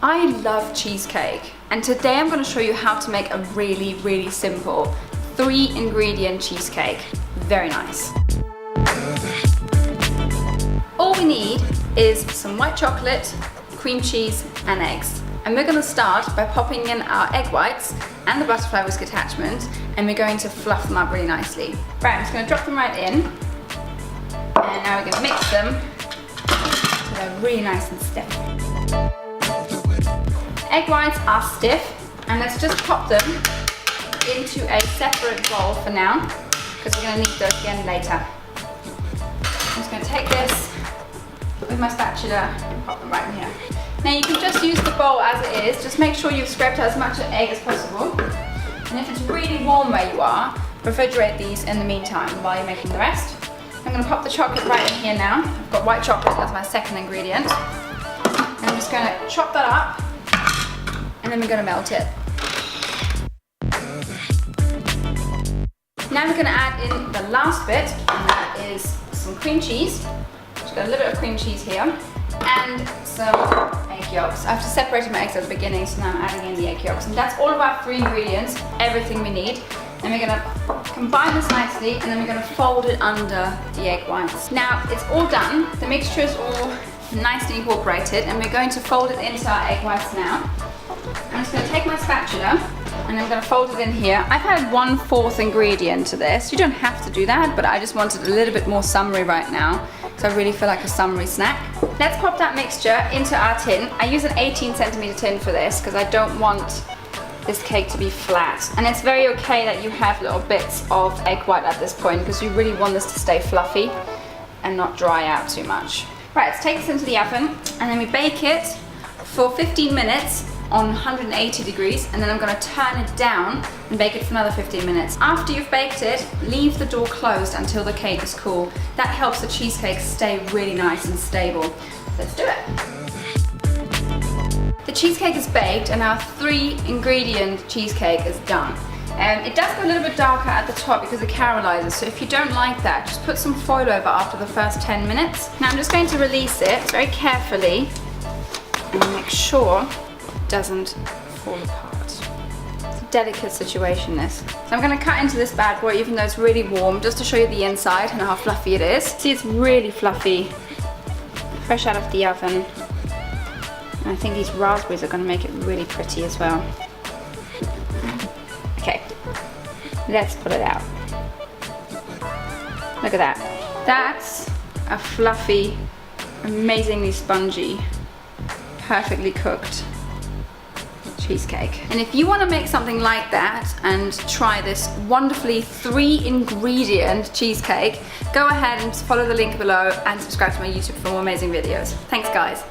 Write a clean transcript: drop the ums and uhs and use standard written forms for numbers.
I love cheesecake, and today I'm going to show you how to make a really, really simple 3-ingredient cheesecake. Very nice. All we need is some white chocolate, cream cheese and eggs. And we're going to start by popping in our egg whites and the butterfly whisk attachment, and we're going to fluff them up really nicely. Right, I'm just going to drop them right in, and now we're going to mix them so they're really nice and stiff. Egg whites are stiff, and let's just pop them into a separate bowl for now, because we're going to need those again later. I'm just going to take this with my spatula and pop them right in here. Now you can just use the bowl as it is, just make sure you've scraped out as much egg as possible. And if it's really warm where you are, refrigerate these in the meantime while you're making the rest. I'm going to pop the chocolate right in here now. I've got white chocolate, that's my second ingredient. And I'm just going to chop that up, and then we're going to melt it. Now we're going to add in the last bit, and that is some cream cheese. Just got a little bit of cream cheese here, and some egg yolks. I've just separated my eggs at the beginning, so now I'm adding in the egg yolks. And that's all of our 3 ingredients, everything we need. And we're going to combine this nicely, and then we're going to fold it under the egg whites. Now it's all done, the mixture is all nicely incorporated, and we're going to fold it into our egg whites now. I'm just going to take my spatula, and I'm going to fold it in here. I've had 1/4 ingredient to this. You don't have to do that, but I just wanted a little bit more summery right now, because I really feel like a summery snack. Let's pop that mixture into our tin. I use an 18cm tin for this, because I don't want this cake to be flat. And it's very okay that you have little bits of egg white at this point, because you really want this to stay fluffy and not dry out too much. Right, let's take this into the oven, and then we bake it for 15 minutes on 180 degrees, and then I'm going to turn it down and bake it for another 15 minutes. After you've baked it, leave the door closed until the cake is cool. That helps the cheesecake stay really nice and stable. Let's do it. The cheesecake is baked, and our 3-ingredient cheesecake is done. It does go a little bit darker at the top because it caramelizes, so if you don't like that, just put some foil over after the first 10 minutes. Now I'm just going to release it very carefully and make sure doesn't fall apart. It's a delicate situation, this. So I'm going to cut into this bad boy, even though it's really warm, just to show you the inside and how fluffy it is. See, it's really fluffy, fresh out of the oven. And I think these raspberries are going to make it really pretty as well. Okay, let's pull it out. Look at that. That's a fluffy, amazingly spongy, perfectly cooked cheesecake. And if you want to make something like that and try this wonderfully 3-ingredient cheesecake, go ahead and follow the link below and subscribe to my YouTube for more amazing videos. Thanks, guys.